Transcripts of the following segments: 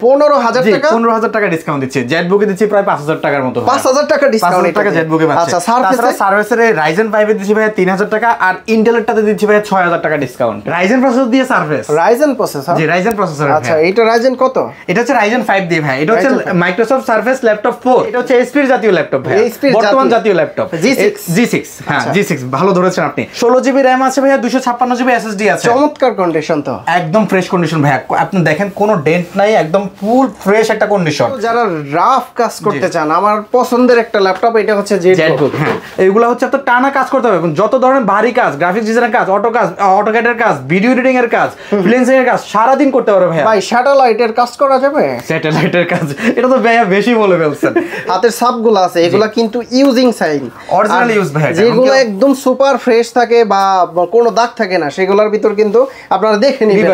15,000 টাকা 15,000 টাকা ডিসকাউন্ট দিচ্ছি। জেটবুকে দিচ্ছি প্রায় 5,000 টাকার মতো। 5,000 টাকা ডিসকাউন্ট টাকা জেটবুকে পাচ্ছেন। আচ্ছা সার্ভিসের রাইজেন 5 এ দিচ্ছি ভাই 3,000 টাকা, আর ইন্টেলেরটাতে দিচ্ছি ভাই 6,000 টাকা ডিসকাউন্ট। রাইজেন প্রসেসর দিয়ে সার্ভিস। Ryzen processor? জি, রাইজেন প্রসেসর। আচ্ছা, এটা রাইজেন কত? এটা হচ্ছে রাইজেন 5 দিয়ে ভাই। এটা হচ্ছে মাইক্রোসফট সার্ফেস ল্যাপটপ 4। এটা হচ্ছে এইচপির জাতীয় ল্যাপটপ ভাই, বর্তমান জাতীয় ল্যাপটপ G6। হ্যাঁ, G6 ভালো ধরেছেন আপনি। 16GB RAM আছে ভাই, 256GB SSD আছে। চমৎকার কন্ডিশন তো, একদম ফ্রেশ কন্ডিশন ভাই। আপনি দেখেন কোনো ডেন্ট নাই, একদম ফুল ফ্রেশ একটা কন্ডিশন। যারা রাফ কাজ করতে চান, আমার পছন্দের একটা ল্যাপটপ এটা হচ্ছে জেটবুক। হ্যাঁ, এইগুলা হচ্ছে আপনার টানা কাজ করতে হবে, যত ধরনের ভারী কাজ, গ্রাফিক্স ডিজাইনের কাজ, অটোক্যাডের কাজ, ভিডিও এডিটিং এর কাজ, ফ্রিল্যান্সিং এর কাজ সারা দিন করতে পারবে ভাই। ভাই স্যাটেলাইটের কাজ করা যাবে? স্যাটেলাইটের কাজ এটা তো ভাই বেশি বলে ফেলছেন। হাতের সাবগুলো আছে, এগুলা কিন্তু ইউজিং সাইন, অরিজিনাল ইউজ ভাই। যেগুলো একদম সুপার ফ্রেশ থাকে বা কোনো দাগ থাকে না, সেগুলোর ভিতর কিন্তু আপনারা দেখে নিবেন।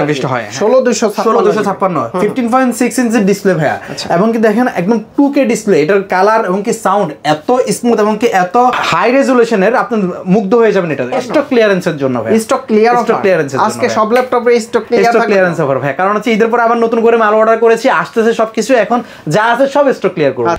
16256 15.6 ইঞ্চি ডিসপ্লে ভাই, এবং কি দেখেন একদম 2K ডিসপ্লে। এটার কালার এবং কি সাউন্ড এত স্মুথ এবং কি এত হাই রেজোলিউশনের, আপনি মুগ্ধ হয়ে যাবেন। এটা স্টক ক্লিয়ারেন্সের জন্য ভাই। স্টক ক্লিয়ারেন্সের জন্য আজকে সব ল্যাপটপে স্টক ক্লিয়ারেন্স অফার ভাই, কারণ হচ্ছে ঈদের পর আবার নতুন করে মাল অর্ডার করেছি, আসতেছে সবকিছু, এখন যা আছে সব স্টক ক্লিয়ার করব।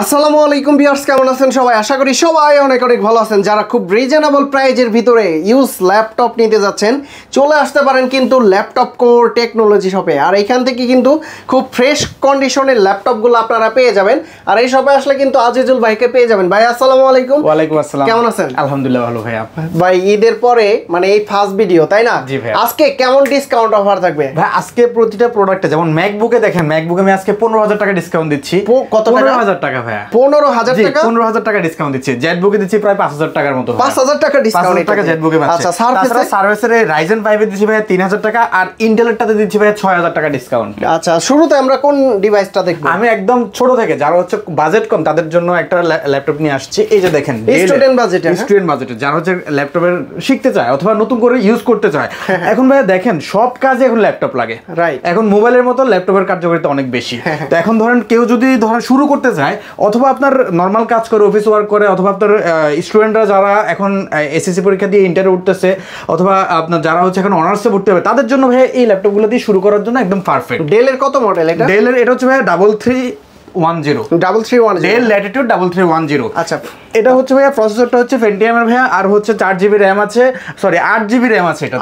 আসসালামু আলাইকুম ভিউয়ার্স, কেমন আছেন সবাই? আশা করি সবাই অনেক অনেক ভালো আছেন। যারা খুব রিজনেবল প্রাইজের ভিতরে ইউজ ল্যাপটপ নিতে যাচ্ছেন, চলে আসতে পারেন কিন্তু ল্যাপটপ কোর টেকনোলজি শপে। আর এখান থেকে কিন্তু খুব ফ্রেশ কন্ডিশনের ল্যাপটপগুলো আপনারা পেয়ে যাবেন। আর এই শপে আসলে কিন্তু আজিজুল ভাইকে পেয়ে যাবেন। ভাই আসসালামু আলাইকুম। ওয়ালাইকুম আসসালাম। কেমন আছেন? আলহামদুলিল্লাহ ভালো ভাই। ভাই ঈদের পরে মানে এই ফার্স্ট ভিডিও, তাই না? জি ভাই। আজকে কেমন ডিসকাউন্ট অফার থাকবে ভাই? আজকে প্রতিটা প্রোডাক্টে, যেমন ম্যাকবুকে দেখেন, ম্যাকবুকে আমি আজকে 15,000 টাকা ডিসকাউন্ট দিচ্ছি। কত টাকা? 15,000 টাকা ভাই। 15,000 টাকা? 15,000 টাকা ডিসকাউন্ট দিচ্ছি। জেটবুকে দিচ্ছি প্রায় 5,000 টাকার মতো। 5,000 টাকা ডিসকাউন্ট টাকা জেটবুকে পাচ্ছেন। আচ্ছা, সার্ভিসের রাইজেন 5 এ দিচ্ছি ভাই 3,000 টাকা, আর ইন্টেলেরটাতে দিচ্ছি ভাই 6,000 টাকা ডিসকাউন্ট। আচ্ছা, শুরুতে আমরা কোন ডিভাইসটা দেখব? আমি একদম ছোট থেকে, যারা হচ্ছে বাজেট কম তাদের জন্য একটা ল্যাপটপ নিয়ে আসছি। এই যে দেখেন, স্টুডেন্ট বাজেটে যারা হচ্ছে ল্যাপটপের শিখতে চায় অথবা নতুন করে ইউজ করতে চায়। এখন ভাই দেখেন সব কাজে এখন ল্যাপটপ লাগে, রাইট? এখন মোবাইলের মতো ল্যাপটপের কার্যকারিতা অনেক বেশি। তো এখন ধরেন কেউ যদি শুরু করতে চায়, অথবা আপনার নর্মাল কাজ করে, অফিস ওয়ার্ক করে, অথবা আপনার স্টুডেন্টরা যারা এখন এসএসসি পরীক্ষা দিয়ে ইন্টারে উঠতেছে, অথবা আপনার যারা হচ্ছে এখন অনার্সে ভর্তি হবে, তাদের জন্য ভাই এই ল্যাপটপগুলো দিয়ে শুরু করার জন্য একদম পারফেক্ট। ডেলের কত মডেল এটা? ডেলের এটা হচ্ছে ভাই 3310 ডেল ল্যাটিটিউড 3310। আচ্ছা, এটা হচ্ছে ভাইয়া প্রসেসরটা হচ্ছে পেন্টিয়ামের ভাইয়া, আর হচ্ছে 4GB RAM আছে, সরি 8GB RAM আছে। এটা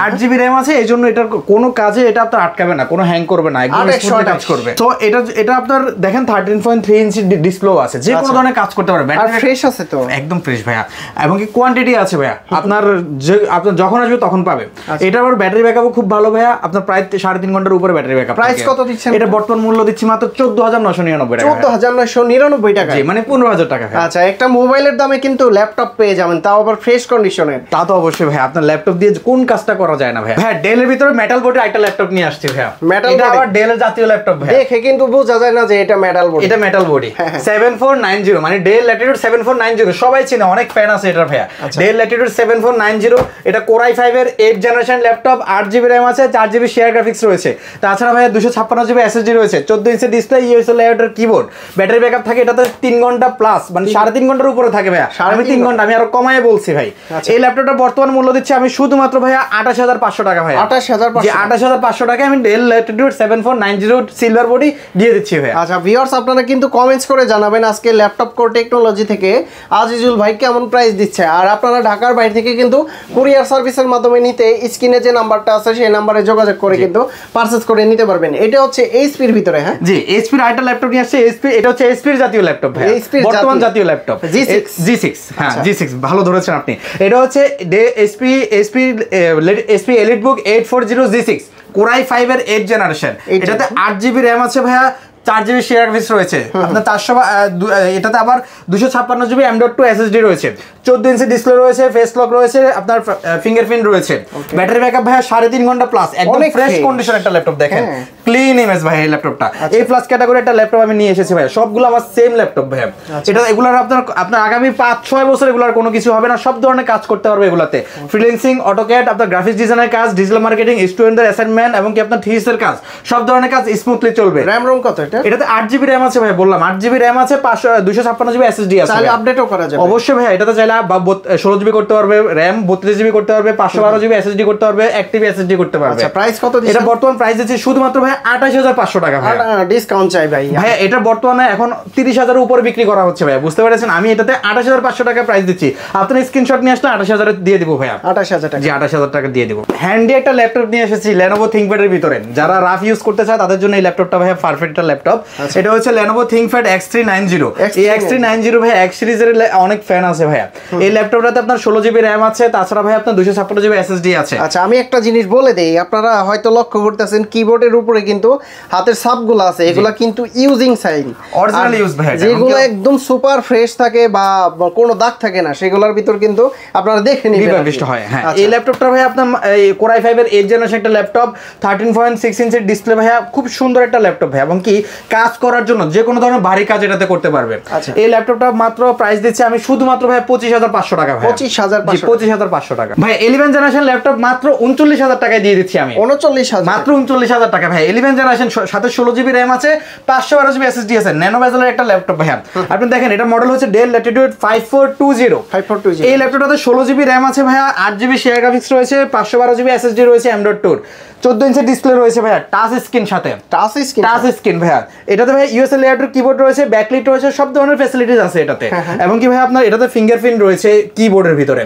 8GB RAM আছে, এই জন্য এটার কোনো কাজে এটা আপনার আটকাবে না, কোনো হ্যাং করবে না, একদম স্মুথলি কাজ করবে। তো এটা আপনার দেখেন 13.3 ইঞ্চি ডিসপ্লে আছে, যে কোনো ধরনের কাজ করতে পারবে। ব্যাটারি ফ্রেশ আছে তো, একদম ফ্রেশ ভাইয়া, এবং কি কোয়ান্টিটি আছে ভাইয়া, আপনার যখন আসবে তখন পাবে। এটা আবার ব্যাটারি ব্যাকআপও খুব ভালো ভাইয়া, আপনার প্রায় 3.5 ঘন্টার উপরে ব্যাটারি ব্যাকআপ। প্রাইস কত দিচ্ছেন? এটা বর্তমান মূল্য দিচ্ছি মাত্র 14,999 টাকা। 14,999 টাকা? জি, মানে 15,000 টাকা। আচ্ছা, একটা মোবাইলের দামে কিন্তু ল্যাপটপ পেয়ে যাবেন, তাও আবার ফ্রেশ কন্ডিশনের। তা তো অবশ্যই ভাই, আপনার ল্যাপটপ দিয়ে কোন কাজটা করা যায় না ভাই। ভাই ডেলের ভিতরে মেটাল বডি একটা ল্যাপটপ নিয়ে আসছি ভাই। এটা আবার ডেলের জাতীয় ল্যাপটপ ভাই, দেখে কিন্তু বোঝা যায় না যে এটা মেটাল বডি। এটা মেটাল বডি 7490, মানে ডেল ল্যাটিটিউড 7490, সবাই চিনে, অনেক ফ্যান আছে এটার ভাই। ডেল ল্যাটিটিউড 7490, এটা কোর i5 এর 8th generation laptop, 8GB RAM আছে, 4GB শেয়ার গ্রাফিক্স রয়েছে। তাছাড়া ভাই 256GB SSD রয়েছে, 14 ইঞ্চি ডিসপ্লে, ইউএসএল লেআউটের কিবোর্ড, ব্যাটারি ব্যাকআপ থাকে এটাতে 3 ঘন্টা প্লাস, মানে 3.5 ঘন্টার উপরে থাকে ভাই। আমি 3 ঘন্টা, আমি আরো কমায় বলছি ভাই। এই ল্যাপটপটা বর্তমান মূল্য দিচ্ছি আমি শুধুমাত্র ভাই 28,500 টাকা ভাই। 28,500 টাকা আমি ডেল ল্যাটিটিউড 7490 সিলভার বডি দিয়ে দিচ্ছি ভাই। আচ্ছা ভিউয়ার্স, আপনারা কিন্তু কমেন্টস করে জানাবেন আজকে ল্যাপটপ কোর টেকনোলজি থেকে আজিজুল ভাই কেমন প্রাইস দিচ্ছে। আর আপনারা ঢাকার বাইরে থেকে কিন্তু কুরিয়ার সার্ভিসের মাধ্যমে নিতে স্ক্রিনে যে নাম্বারটা আছে সেই নাম্বারে যোগাযোগ করে কিন্তু পারচেজ করে নিতে পারবেন। এটা হচ্ছে এইচপির ভিতরে। হ্যাঁ জি, এইচপির আরেকটা ল্যাপটপ নিয়ে আসছে। এটা হচ্ছে এইচপির জাতীয় ল্যাপটপ ভাই, বর্তমান জাতীয় ল্যাপটপ G6। হ্যাঁ, G6 ভালো ধরেছেন আপনি। এটা হচ্ছে HP EliteBook 840 G6 core i5 এর 8th জেনারেশন। এটাতে 8GB RAM আছে ভাইয়া, 4GB শেয়ার গ্রাফিক্স রয়েছে আপনার 400, এটাতে আবার 256GB M.2 SSD রয়েছে, 14 ইঞ্চি ডিসপ্লে রয়েছে, ফেস লক রয়েছে, আপনার ফিঙ্গারপ্রিন্ট রয়েছে, ব্যাটারি ব্যাকআপ ভাই 3.5 ঘন্টা প্লাস, একদম ফ্রেশ কন্ডিশন একটা ল্যাপটপ। দেখেন ক্লিন ইমেজ ভাই এই ল্যাপটপটা, এই প্লাস ক্যাটাগরি একটা ল্যাপটপ আমি নিয়ে এসেছি ভাই। সবগুলো আমার সেম ল্যাপটপ ভাই। এটা এগুলার আপনার আগামী 5-6 বছর এগুলার কোনো কিছু হবে না, সব ধরনের কাজ করতে পারবে এগুলাতে। ফ্রিল্যান্সিং, অটোক্যাড, আপনার গ্রাফিক্স ডিজাইনের কাজ, ডিজিটাল মার্কেটিং, স্টুডেন্টদের অ্যাসাইনমেন্ট এবং কি আপনার থিসিসের কাজ, সব ধরনের কাজ স্মুথলি চলবে। র‍্যাম রম কত? এটা? এটাতে 8GB RAM আছে ভাই, বললাম 8GB RAM আছে, 256GB SSD আছে। তাহলে আপডেটও করা যাবে অবশ্যই ভাই, এটাতে চাইলে 16GB করতে পারবে RAM, 32GB করতে পারবে, 512GB SSD করতে পারবে, 1TB SSD করতে পারবে। আচ্ছা, প্রাইস কত দিচ্ছেন? এটা বর্তমান প্রাইস দিচ্ছি শুধুমাত্র ভাই 28500 টাকা ভাই। ডিসকাউন্ট চাই ভাই। ভাই এটা বর্তমানে এখন 30000 এর উপরে বিক্রি করা হচ্ছে ভাই, বুঝতে পেরেছেন? আমি এটাতে 28500 টাকা প্রাইস দিচ্ছি, আপনি স্ক্রিনশট নিয়ে আসলে 28000 এ দিয়ে দিব ভাই। 28000 টাকা? জি 28000 টাকা দিয়ে দিব। হ্যান্ডি একটা ল্যাপটপ নিয়ে এসেছি Lenovo ThinkPad এর ভিতরে, যারা রাফ ইউজ করতে চায় তাদের জন্য এই ল্যাপটপটা ভাই পারফেক্ট একটা ল্যাপটপ। এটা হচ্ছে Lenovo ThinkPad X390। এই X390 ভাই X সিরিজের অনেক ফ্যান আছে ভাই। এই ল্যাপটপটাতে আপনার 16GB RAM আছে, তাছাড়া ভাই আপনার 256GB SSD আছে। আচ্ছা, আমি একটা জিনিস বলে দেই, আপনারা হয়তো লক্ষ্য করতেছেন কিবোর্ডের উপরে কিন্তু হাতের ছাপগুলো আছে, এগুলো কিন্তু ইউজিং সাইন, অরিজিনাল ইউজ ভাই। যেগুলো একদম সুপার ফ্রেশ থাকে বা কোনো দাগ থাকে না, সেগুলোর ভিতর কিন্তু আপনারা দেখে নিবেন বিষ্ট হয়। হ্যাঁ, এই ল্যাপটপটা ভাই আপনার Core i5 এর 8th জেনারেশন একটা ল্যাপটপ, 13.6 ইঞ্চির ডিসপ্লে ভাই, খুব সুন্দর একটা ল্যাপটপ ভাই, এবং কি কাজ করার জন্য যে কোনো ধরনের ভারী কাজ এটাতে করতে পারবে। এই ল্যাপটপটা মাত্র প্রাইস দিচ্ছে আমি শুধুমাত্র ভাই 25500 টাকা ভাই। 25500 টাকা ভাই। 11th জেনারেশন ল্যাপটপ মাত্র 39000 টাকায় দিয়ে দিচ্ছি আমি। 39000? মাত্র 39000 টাকা ভাই। 11th জেনারেশন, সাথে 16GB RAM আছে, 512GB SSD আছে, ন্যানো বেজেলের একটা ল্যাপটপ ভাই। আপনি দেখেন এটা মডেল হচ্ছে Dell Latitude 5420। এই ল্যাপটপটাতে 16GB RAM আছে ভাইয়া, 8GB শেয়ার গ্রাফিক্স রয়েছে, 512GB SSD রয়েছে, M.2 14 ইঞ্চি ডিসপ্লে রয়েছে ভাইয়া, টাচ স্ক্রিন সাথে। টাচ স্ক্রিন ভাইয়া। এটাতে ভাই ইউএসএ লেয়ারের কিবোর্ড রয়েছে, ব্যাকলাইট রয়েছে, সব ধরনের ফ্যাসিলিটিস আছে এটাতে। এবং কি ভাই আপনার এটাতে ফিঙ্গারপ্রিন্ট রয়েছে কিবোর্ডের ভিতরে,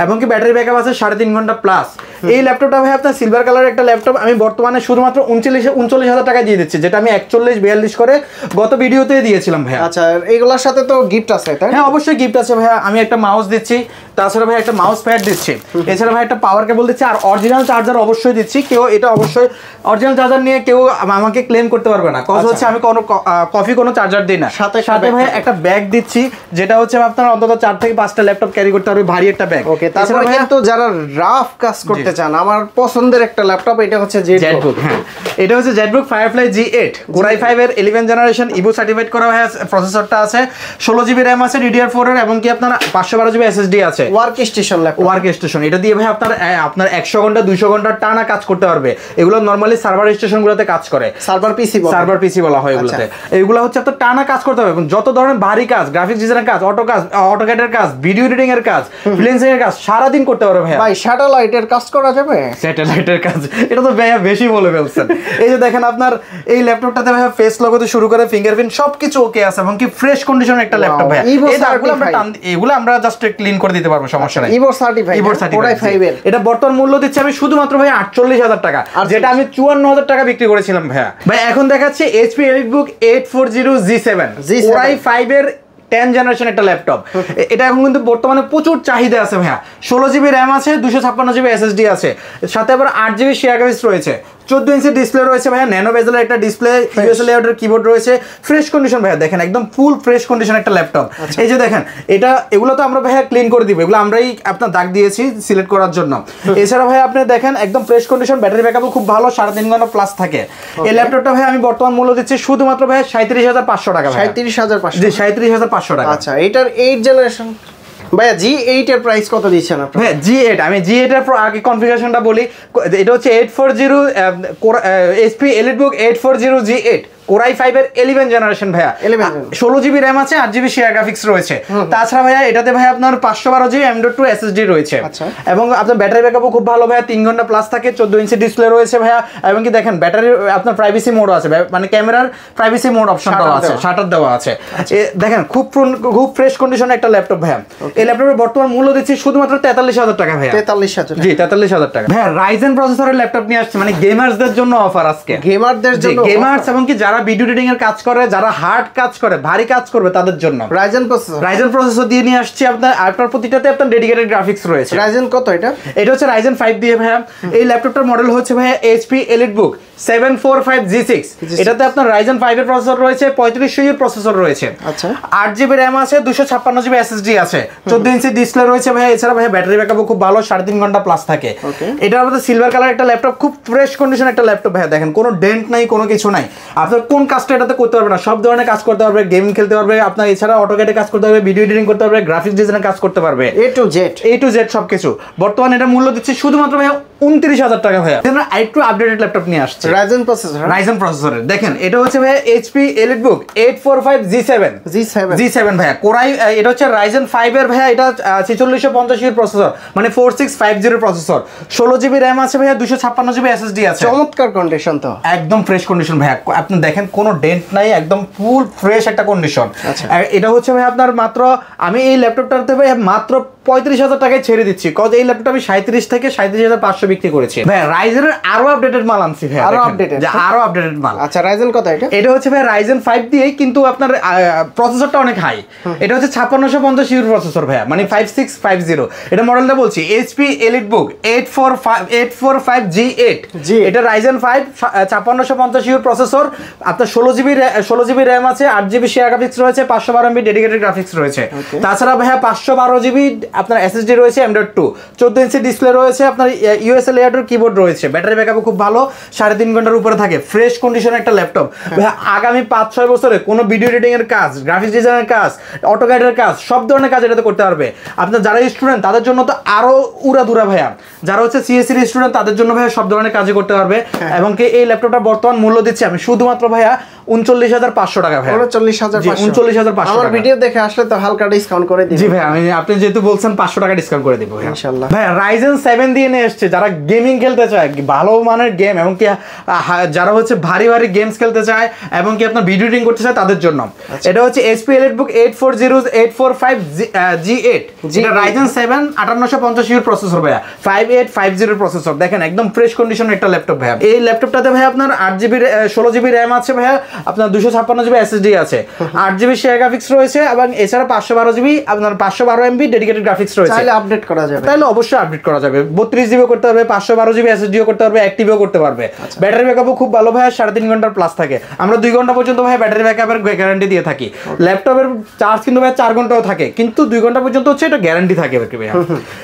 এবং কি ব্যাটারি ব্যাকআপ আছে 3.5 ঘন্টা প্লাস। এই ল্যাপটপটা ভাই আপনার সিলভার কালারের একটা ল্যাপটপ, আমি বর্তমানে শুধুমাত্র 39000 টাকায় দিয়ে দিচ্ছি, যেটা আমি 41-42 করে গত ভিডিওতে দিয়েছিলাম ভাইয়া। আচ্ছা, এইগুলোর সাথে তো গিফট আছে তাই? হ্যাঁ, অবশ্যই গিফট আছে ভাইয়া। আমি একটা মাউস দিচ্ছি, তাছাড়া ভাই একটা মাউস প্যাড দিচ্ছি, এছাড়া ভাই একটা পাওয়ার কেবল দিচ্ছি, আর অরিজিনাল চার্জার অবশ্যই দিচ্ছি। কেউ এটা অবশ্যই অরিজিনাল চার্জার নিয়ে কেউ আমাকে ক্লেম করতে পারবে না, কজ হচ্ছে আমি কোনো কফি কোনো চার্জার দিই না। সাথে ভাই একটা ব্যাগ দিচ্ছি, যেটা হচ্ছে আপনার অন্তত 4 থেকে 5টা ল্যাপটপ ক্যারি করতে পারবে, ভারী একটা ব্যাগ। ওকে, তাছাড়া কিন্তু যারা রাফ কাজ করতে চান, আমার পছন্দের একটা ল্যাপটপ, এটা হচ্ছে ZBook। হ্যাঁ, এটা হচ্ছে ZBook Firefly G8 Core i5 এর 11th জেনারেশন ইভো সার্টিফাইড করা হয়। প্রসেসরটা আছে, 16GB RAM আছে DDR4 এর, এবং কি আপনার 512GB SSD আছে। Work station laptop, work station. এটা দিয়ে ভাই আপনার 100 ঘন্টা 200 ঘন্টা টানা কাজ করতে পারবে। এগুলো নরমালি সার্ভার স্টেশনগুলোতে কাজ করে, সার্ভার পিসি বলা হয় এগুলোতে। এগুলো হচ্ছে আপনার টানা কাজ করতে হবে, এবং যত ধরনের ভারী কাজ, গ্রাফিক্স ডিজাইনের কাজ, অটোক্যাডের কাজ, ভিডিও এডিটিং এর কাজ, ফ্রিল্যান্সিং এর কাজ সারা দিন করতে পারবে ভাই। ভাই স্যাটেলাইটের কাজ করা যাবে? স্যাটেলাইটের কাজ এটা তো ভাই বেশি বলে ফেলছেন। এই যে দেখেন আপনার এই ল্যাপটপটাতে ভাই ফেস লগো থেকে শুরু করে ফিঙ্গারপ্রিন্ট সবকিছু ওকে আছে, এবং কি ফ্রেশ কন্ডিশনের একটা ল্যাপটপ ভাই। এগুলো আমরা জাস্ট ক্লিন করে দিতে পারবো, সমস্যা নাই। ইভো সার্টিফাইড Core i5 এর এটা বর্তমান মূল্য দিচ্ছি আমি শুধুমাত্র ভাই 48000 টাকা, যেটা আমি 54000 টাকা বিক্রি করেছিলাম ভাইয়া। ভাই এখন দেখাচ্ছি HP EliteBook 840G7 Core i5 এর 10 জেনারেশন একটা ল্যাপটপ। এটা এখন কিন্তু বর্তমানে প্রচুর চাহিদা আছে ভাইয়া। 16GB RAM আছে, 256GB SSD আছে, সাথে আবার 8GB শেয়ার গ্রাফিক্স রয়েছে, 14 ইঞ্চি ডিসপ্লে রয়েছে ভাইয়া, ন্যানো বেজেলের একটা ডিসপ্লে, ইউএসএ লেআউটের কিবোর্ড রয়েছে, ফ্রেশ কন্ডিশন ভাইয়া। দেখেন একদম ফুল ফ্রেশ কন্ডিশন একটা ল্যাপটপ। এই যে দেখেন এগুলো তো আমরা ভাইয়া ক্লিন করে দিব, এগুলো আমরাই আপনার দাগ দিয়েছি সিলেক্ট করার জন্য। এছাড়া ভাইয়া আপনি দেখেন একদম ফ্রেশ কন্ডিশন, ব্যাটারি ব্যাকআপও খুব ভালো, 3.5 ঘন্টা প্লাস থাকে। এই ল্যাপটপটা ভাই আমি বর্তমান মূল্য দিচ্ছি শুধুমাত্র ভাই 37500 টাকা। 37500? জি 37500 টাকা। আচ্ছা, এটার 8 জেনারেশন ভাইয়া G8 এর প্রাইস কত দিচ্ছেন আপনি? ভাই G8, আমি G8 এর আগে কনফিগারেশনটা বলি। এটা হচ্ছে 840 HP EliteBook 840G8 Core i5 এর 11 জেনারেশন ভাইয়া। 16GB RAM আছে, 8GB শেয়ার গ্রাফিক্স রয়েছে, তাছাড়া ভাইয়া এটাতে ভাই আপনার 512GB M.2 SSD রয়েছে, এবং আপনার ব্যাটারি ব্যাকআপও খুব ভালো ভাইয়া, 3 ঘন্টা প্লাস থাকে, 14 ইঞ্চি ডিসপ্লে রয়েছে ভাইয়া। এবং কি দেখেন ব্যাটারি আপনার প্রাইভেসি মোডও আছে, মানে ক্যামেরার প্রাইভেসি মোড অপশনটাও আছে, শাটার দেওয়া আছে। দেখেন খুব ফ্রেশ কন্ডিশনে একটা ল্যাপটপ ভাইয়া। এই ল্যাপটপের বর্তমান মূল্য দিচ্ছি শুধুমাত্র 43000 টাকা ভাইয়া। 43000? জি 43000 টাকা ভাইয়া। Ryzen প্রসেসরের ল্যাপটপ নিয়ে আসছে, মানে গেমারসদের জন্য অফার আজকে। গেমারদের জন্য? গেমারস এবং কি যারা ভিডিও এডিটিং এর কাজ করে, যারা হার্ড কাজ করে, ভারী কাজ করবে তাদের জন্য Ryzen প্রসেসর দিয়ে নিয়ে আসছে। আপনার প্রতিটাতে আপনার ডেডিকেটেড গ্রাফিক্স রয়েছে। Ryzen কত এটা? এটা হচ্ছে Ryzen 5 দিয়ে ভাইয়া। এই ল্যাপটপটার মডেল হচ্ছে ভাইয়া HP EliteBook 745G6। এটাতে আপনার Ryzen 5 এর প্রসেসর রয়েছে, 3500 এর প্রসেসর রয়েছে। আচ্ছা, 8GB RAM আছে, 256GB SSD আছে, 14 ইঞ্চি ডিসপ্লে রয়েছে ভাইয়া। এছাড়া ভাইয়া ব্যাটারি ব্যাকআপও খুব ভালো, 3.5 ঘন্টা প্লাস থাকে। এটা আমাদের সিলভার কালার একটা ল্যাপটপ, খুব ফ্রেশ কন্ডিশন একটা ল্যাপটপ ভাইয়া। দেখেন কোনো ডেন্ট নাই, কোনো কিছু নাই। আপনার কোন কাজটা এটাতে করতে পারবে না, সব ধরনের কাজ করতে পারবে, গেম খেলতে পারবে আপনার, এছাড়া অটোক্যাডে কাজ করতে পারবে, ভিডিও এডিটিং করতে পারবে, গ্রাফিক্স ডিজাইনের কাজ করতে পারবে, A to Z সবকিছু। বর্তমানে এটা মূল্য দিচ্ছে শুধুমাত্র ভাইয়া 29,000 টাকা ভাইয়া। আরেকটু আপডেটেড ল্যাপটপ নিয়ে আসছে রাইজেন প্রসেসরের। দেখেন এটা হচ্ছে ভাইয়া এইচপি এলিটবুক 845 G7 ভাইয়া কোরাই, এটা হচ্ছে রাইজেন 5 এর ভাইয়া, এটা 4650 এর প্রসেসর, মানে 4650 প্রসেসর, 16GB র‍্যাম আছে ভাইয়া, 256GB এসএসডি আছে। চমৎকার কন্ডিশন তো, একদম ফ্রেশ কন্ডিশন ভাইয়া। আপনি দেখেন কোনো ডেন্ট নাই, একদম ফুল ফ্রেশ একটা কন্ডিশন। এটা হচ্ছে ভাই আপনার মাত্র, আমি এই ল্যাপটপটাতে ভাই মাত্র 35,000 টাকায় ছেড়ে দিচ্ছি, কজ এই ল্যাপটপটা আমি 37 থেকে 37,500 বিক্রি করেছি ভাই। রাইজেনের আরো আপডেটেড মাল আনছি ভাই, আরো আপডেটেড মাল। আচ্ছা রাইজেন কত এটা? এটা হচ্ছে ভাই রাইজেন 5 দিয়েই, কিন্তু আপনার প্রসেসরটা অনেক হাই। এটা হচ্ছে 5650 ইউর প্রসেসর ভাইয়া, মানে 5650। এটা মডেলটা বলছি এইচপি এলিটবুক 845G8। এটা রাইজেন 5 5650 ইউর প্রসেসর, আপনার 16GB র‍্যাম আছে, 8GB শেয়ার গ্রাফিক্স রয়েছে, 512MB ডেডিকেটেড গ্রাফিক্স রয়েছে। তাছাড়া ভাইয়া 512GB আপনার এসএসডি রয়েছে, M.2 14 ইঞ্চি ডিসপ্লে রয়েছে, আপনার ইউএসএল লেয়ারের কিবোর্ড রয়েছে, ব্যাটারি ব্যাকআপও খুব ভালো, 3.5 ঘন্টার উপরে থাকে, ফ্রেশ কন্ডিশনের একটা ল্যাপটপ ভাইয়া। আগামী 5-6 বছরে কোনো ভিডিও এডিটিং এর কাজ, গ্রাফিক্স ডিজাইনের কাজ, অটোক্যাডের কাজ, সব ধরনের কাজ এটাতে করতে পারবে। আপনার যারা স্টুডেন্ট তাদের জন্য তো আরো উড়াধুরা ভাইয়া, যারা হচ্ছে সিএসসি এর স্টুডেন্ট তাদের জন্য ভাইয়া সব ধরনের কাজই করতে পারবে। এবং কি এই ল্যাপটপটা বর্তমান মূল্য দিচ্ছি আমি শুধুমাত্র ভাইয়া 39,500 টাকা ভাইয়া। 39,500। আমার ভিডিও দেখে আসলে তো হালকা ডিসকাউন্ট করে দিবেন। জি ভাই, আমি আপনি যেহেতু বলছেন 500 টাকা ডিসকাউন্ট করে দিব ইনশাআল্লাহ ভাই। রাইজেন 7 দিয়ে নিয়ে এসেছে, যারা গেমিং খেলতে চায়, ভালো মানের গেম, এবং কি যারা হচ্ছে ভারী গেমস খেলতে চায় এবং কি আপনার ভিডিও এডিটিং করতে চায় তাদের জন্য। এটা হচ্ছে এইচপি এলিটবুক 845G8। এটা রাইজেন 7 5850 ইউর প্রসেসর ভাইয়া, 5850 প্রসেসর। দেখেন একদম ফ্রেশ কন্ডিশনের একটা ল্যাপটপ ভাইয়া। এই ল্যাপটপটাতে ভাই আপনার 8GB 16GB র‍্যাম আছে ভাইয়া, আপনার 256GB এসএসডি আছে, 8GB শেয়ার গ্রাফিক্স রয়েছে, এবং এছাড়া 512GB আপনার 512MB ডেডিকেটেড গ্রাফিক্স রয়েছে। চাইলে আপডেট করা যাবে, তাহলে অবশ্যই আপডেট করা যাবে। 32GB করতে পারবে, 512GB এসএসডিও করতে পারবে, অ্যাক্টিভও করতে পারবে। ব্যাটারি ব্যাকআপও খুব ভালো ভাইয়া, 3.5 ঘন্টার প্লাস থাকে। আমরা 2 ঘন্টা পর্যন্ত ভাই ব্যাটারি ব্যাকআপের গ্যারান্টি দিয়ে থাকি। ল্যাপটপের চার্জ কিন্তু ভাই 4 ঘন্টাও থাকে, কিন্তু 2 ঘন্টা পর্যন্ত হচ্ছে এটা গ্যারান্টি থাকে ভাইয়া।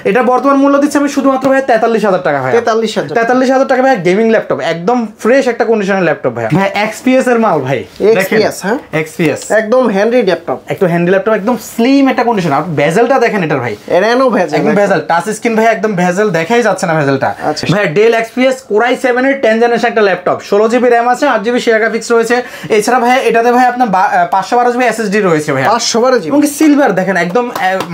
এটা বর্তমান মূল্য দিচ্ছি আমি শুধুমাত্র ভাই 43,000 টাকা ভাই। 43,000 টাকা ভাই, গেমিং ল্যাপটপ, একদম ফ্রেশ একটা কন্ডিশনের ল্যাপটপ ভাই। ভাই XPS এর মাল ভাই, XPS হ্যাঁ, XPS একদম হ্যান্ডি ল্যাপটপ, একদম স্লিম একটা কন্ডিশন। আর বেজেলটা দেখেন এটার ভাই, এরানো ভেজেল, একদম ভেজেল, টাচ স্ক্রিন ভাই, একদম ভেজেল দেখাই যাচ্ছে না ভেজেলটা ভাই। ডেল XPS কোরাই 7 এর 10 জেনারেশন একটা ল্যাপটপ, 16GB র‍্যাম আছে, 8GB শেয়ার গ্রাফিক্স রয়েছে। এছাড়া ভাই এটাতে ভাই আপনার 512GB এসএসডি রয়েছে ভাই, 512GB, এবং সিলভার দেখেন একদম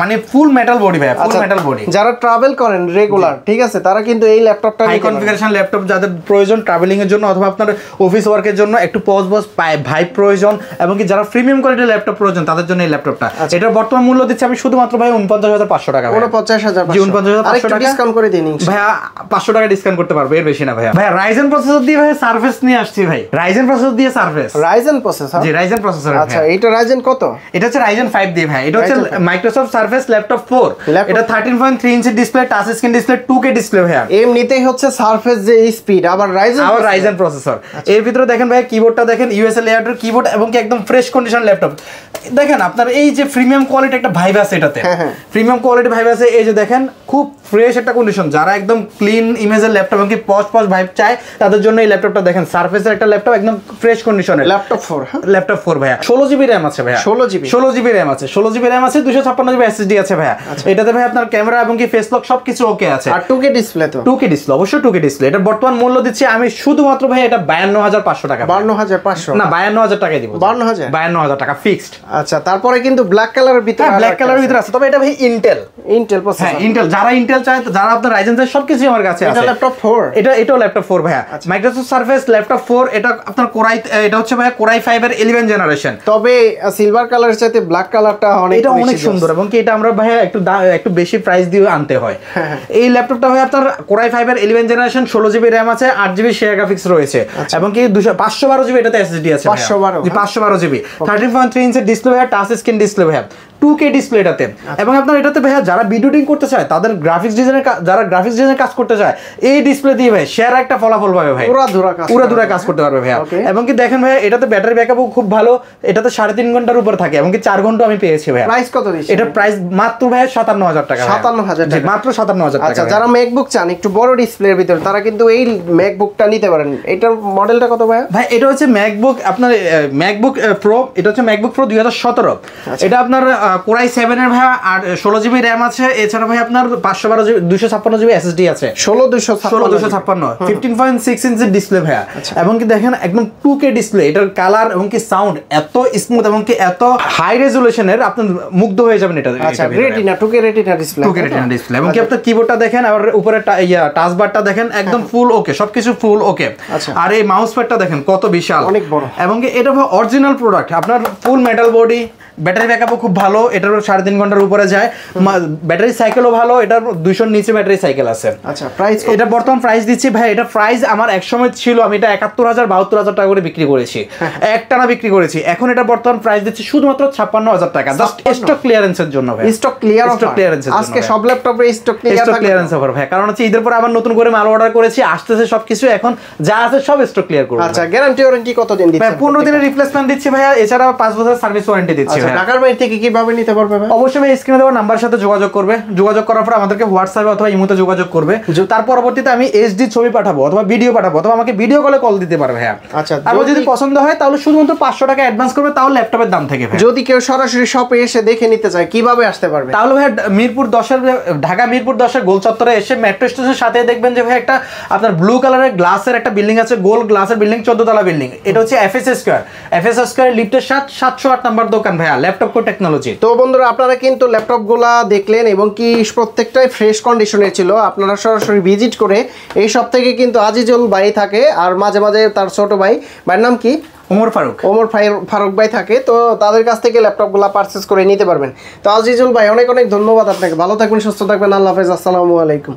মানে ফুল মেটাল বডি ভাই, ফুল মেটাল বডি। যারা ট্রাভেল করেন রেগুলার, ঠিক আছে, তারা কিন্তু এই ল্যাপটপটা হাই কনফিগারেশন ল্যাপটপ যাদের প্রয়োজন ট্রাভেলিং এর জন্য, অথবা আপনার অফিস ওয়ার্কের জন্য একটু পজ ভাইব প্রয়োজন, এবং কি যারা প্রিমিয়াম কোয়ালিটির ল্যাপটপ প্রয়োজন তাদের জন্য এই ল্যাপটপটা। এটার বর্তমান মূল্য দিচ্ছি আমি শুধুমাত্র ভাই 49,500 টাকা। 49,500, 49,500 টাকা ডিসকাউন্ট করে দিন ভাইয়া, 500 টাকা ডিসকাউন্ট করতে পারবে, এর বেশি না ভাইয়া। ভাই রাইজেন প্রসেসর দিয়ে ভাই সারফেস নিয়ে আসছি ভাই, রাইজেন প্রসেসর দিয়ে সারফেস, রাইজেন প্রসেসর, জি রাইজেন প্রসেসর। আচ্ছা এটা রাইজেন কত? এটা হচ্ছে রাইজেন 5 দিয়ে ভাই। এটা হচ্ছে মাইক্রোসফট সারফেস ল্যাপটপ 4। এটা 13.3 inch display, touch screen display, 2K display ভাইয়া। এমনিতেই হচ্ছে সারফেস যে স্পিড, আবার রাইজেন প্রসেসর। এর ভিতরে দেখেন ভাই কিবোর্ডটা দেখেন, ইউএসএল লেয়ারের কিবোর্ড, এবং কি একদম ফ্রেশ কন্ডিশন ল্যাপটপ। দেখেন আপনার এই যে প্রিমিয়াম কোয়ালিটি একটা ভাইব আছে এটাতে, প্রিমিয়াম কোয়ালিটি ভাইব আছে। এই যে দেখেন খুব ফ্রেশ একটা কন্ডিশন, যারা একদম ক্লিন ইমেজের ল্যাপটপ এবং কি পজ ভাইব চায় তাদের জন্য এই ল্যাপটপটা দেখেন, সারফেসের একটা ল্যাপটপ, একদম ফ্রেশ কন্ডিশনের ল্যাপটপ 4, ল্যাপটপ 4 ভাইয়া। 16GB র‍্যাম আছে ভাইয়া, 16GB র‍্যাম আছে, 16GB র‍্যাম আছে, 256GB এসএসডি আছে ভাইয়া। এটাতে ভাই আপনার ক্যামেরা এবং কি ফেস লক সবকিছু ওকে আছে, আর 2K ডিসপ্লে, তো 2K ডিসপ্লে, অবশ্যই 2K ডিসপ্লে। এটা বর্তমান মূল্য দিচ্ছি আমি শুধুমাত্র ভাই এটা 52,500 টাকা। 52,500 না, 52,000 টাকায় দিব। 52,000 টাকা ফিক্সড। আচ্ছা, তারপরে কিন্তু ব্ল্যাক কালারের ভিতরে, ব্ল্যাক কালারের ভিতরে আছে, তবে এটা ভাই ইন্টেল প্রসেসর। হ্যাঁ ইন্টেল, যারা ইন্টেল চায়, যারা আপনার রাইজেন চায়, সবকিছু আমার কাছে আছে। এটা ল্যাপটপ 4, এটাও ল্যাপটপ 4 ভাইয়া। মাইক্রোসফট সারফেস ল্যাপটপ 4, এটা আপনার কোরাই, এটা হচ্ছে ভাইয়া কোরাই 5 এর 11 জেনারেশন। তবে সিলভার কালারের চাইতে ব্ল্যাক কালারটা অনেক সুন্দর, এবং কি এটা আমরা ভাইয়া একটু বেশি প্রাইস দিয়ে আনতে হয়। এই ল্যাপটপটা ভাই আপনার কোরাই 5 এর 11 জেনারেশন, 16GB র‍্যাম আছে, 8GB শেয়ার গ্রাফিক্স রয়েছে, এবং কি 512GB এটাতে এসএসডি আছে, 512GB, 13.3 ইঞ্চি ডিসপ্লে ভাইয়া, টাচ স্ক্রিন ডিসপ্লে ভাইয়া, 2K ডিসপ্লে এটাতে। এবং আপনার এটাতে ভাইয়া যারা ভিডিও এডিটিং করতে চায়, তাদের গ্রাফিক্স ডিজাইনের কাজ করতে চায়, এই ডিসপ্লে দিয়ে ভাই সেরা একটা ফলাফল পাবে ভাই, পুরো কাজ করতে পারবে ভাইয়া। এবং কি দেখেন ভাইয়া এটাতে ব্যাটারি ব্যাকআপও খুব ভালো, এটাতে 3.5 ঘন্টার উপর থাকে, এবং কি 4 ঘন্টা আমি পেয়েছি ভাইয়া। প্রাইস কত দিচ্ছেন? এটা প্রাইস মাত্র ভাইয়া 57,000 টাকা। 57,000 টাকা, মাত্র 57,000 টাকা। আচ্ছা, যারা ম্যাকবুক চান একটু বড় ডিসপ্লের ভিতর, তারা কিন্তু এই ম্যাকবুকটা নিতে পারেন। এটার মডেলটা কত ভাইয়া? ভাই এটা হচ্ছে ম্যাকবুক আপনার ম্যাকবুক প্রো, এটা হচ্ছে ম্যাকবুক প্রো 2017। এটা আপনার কোরাই 7 এর ভাইয়া আর 16 জিবি র্যাম আছে, এছাড়া ভাই আপনার 512 জিবি 256 জিবি এসএসডি আছে। 16 256 15.6 ইঞ্চি ডিসপ্লে ভাইয়া, এবং কি দেখেন একদম 2K ডিসপ্লে, এটার কালার এবং কি সাউন্ড এত স্মুথ এবং কি এত হাই রেজোলিউশনের, আপনি মুগ্ধ হয়ে যাবেন এটা। আচ্ছা, retina 2K retina display, 2K retina display, এবং কি আপনার কিবোর্ডটা দেখেন আর উপরে টাচ বারটা দেখেন একদম ফুল ওকে, সবকিছু ফুল ওকে। আর এই মাউস প্যাডটা দেখেন কত বিশাল, অনেক বড়, এবং কি এটা অরিজিনাল প্রোডাক্ট, আপনার ফুল মেটাল বডি, ব্যাটারি ব্যাকআপও খুব ভালো, এটার 3.5 ঘন্টার উপরে যায়, ব্যাটারি সাইকেলও ভালো, এটার 200 নিচে ব্যাটারি সাইকেল আছে। আচ্ছা, প্রাইস এটা বর্তমান প্রাইস দিচ্ছি ভাই, এটা প্রাইস আমার এক সময় ছিল আমি এটা 71,000 72,000 টাকা করে বিক্রি করেছি, একটানা বিক্রি করেছি। এখন এটা বর্তমান প্রাইস দিচ্ছি শুধুমাত্র 56,000 টাকা, জাস্ট স্টক ক্লিয়ারেন্সের জন্য ভাই। স্টক ক্লিয়ারেন্সের জন্য আজকে সব ল্যাপটপে স্টক ক্লিয়ারেন্স অফার ভাই, কারণ হচ্ছে ঈদের পর আবার নতুন করে মাল অর্ডার করেছি, আসতেছে সবকিছু, এখন যা আছে সব স্টক ক্লিয়ার করব। আচ্ছা, গ্যারান্টি ওয়ারেন্টি কতদিন দিচ্ছেন? ভাই 15 দিনের রিপ্লেসমেন্ট দিচ্ছি ভাইয়া, এছাড়া 5 বছরের সার্ভিস ওয়ারেন্টি দিচ্ছি ভাই। ঢাকার বাইরে থেকে কিভাবে নিতে পারবে ভাই? অবশ্যই ভাই স্ক্রিনে দেওয়া নাম্বারের সাথে যোগাযোগ করবে, যোগাযোগ করার পর আমাদেরকে হোয়াটসঅ্যাপে অথবা ইমোতে যোগাযোগ করবে, তার পরবর্তীতে আমি এইচডি ছবি পাঠাবো অথবা ভিডিও পাঠাবো, অথবা আমাকে ভিডিও কলে কল দিতে পারবে ভাইয়া। আচ্ছা, আর যদি পছন্দ হয় তাহলে শুধুমাত্র 500 টাকা অ্যাডভান্স করবে, তাও ল্যাপটপের দাম থেকে ভাই। যদি কেউ সরাসরি শপে এসে দেখে নিতে চায় কিভাবে আসতে পারবে? তাহলে ভাই মিরপুর 10 ঢাকা মিরপুর 10 গোল চত্বরে এসে মেট্রো স্টেশনের সাথে দেখবেন যে ভাই একটা আপনার ব্লু কালারের গ্লাসের একটা বিল্ডিং আছে, গোল গ্লাসের বিল্ডিং, 14 তলা বিল্ডিং, এটা হচ্ছে এফএস স্কয়ার লিফটের 708 নাম্বার দোকান ভাইয়া, ল্যাপটপ কো টেকনোলজি। তো বন্ধুরা, আপনারা কিন্তু ল্যাপটপগুলা দেখলেন এবং কি প্রত্যেকটাই ফ্রেশ কন্ডিশনে ছিল। আপনারা সরাসরি ভিজিট করে এই সব থেকে কিন্তু আজিজুল ভাই থাকে, আর মাঝে মাঝে তার ছোট ভাইয়ের নাম কি, ওমর ফারুক ভাই থাকে, তো তাদের কাছ থেকে ল্যাপটপগুলো পারচেজ করে নিতে পারবেন। তো আজিজুল ভাই, অনেক অনেক ধন্যবাদ আপনাকে, ভালো থাকবেন, সুস্থ থাকবেন, আল্লাহ হাফেজ, আসসালামু আলাইকুম।